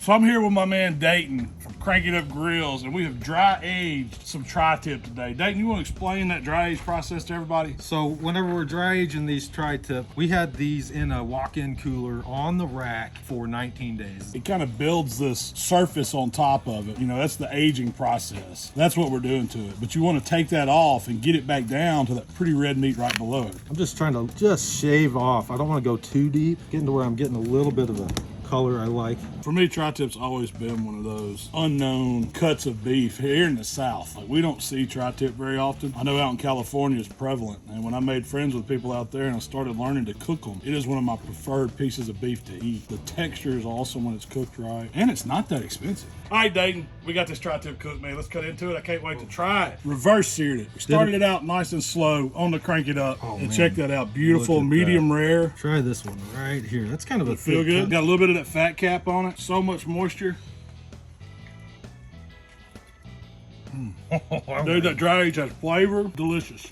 So I'm here with my man Dayton from Crank It Up Grills, and we have dry aged some tri-tip today. Dayton, you want to explain that dry age process to everybody? So whenever we're dry aging these tri-tip, we had these in a walk-in cooler on the rack for 19 days. It kind of builds this surface on top of it. You know, that's the aging process. That's what we're doing to it. But you want to take that off and get it back down to that pretty red meat right below it. I'm just trying to just shave off. I don't want to go too deep, getting to where I'm getting a little bit of a color I like. For me, tri-tip's always been one of those unknown cuts of beef here in the South. Like, we don't see tri-tip very often. I know out in California it's prevalent, and when I made friends with people out there and I started learning to cook them, it is one of my preferred pieces of beef to eat. The texture is awesome when it's cooked right, and it's not that expensive. All right, Dayton, we got this tri-tip cooked, man. Let's cut into it. I can't wait to try it. Reverse seared it. We started it out nice and slow on the Crank It Up, and check that out. Beautiful, medium rare. Try this one right here. That's kind of a feel good. Got a little bit of that fat cap on it. So much moisture. Dude, that dry age has flavor. Delicious.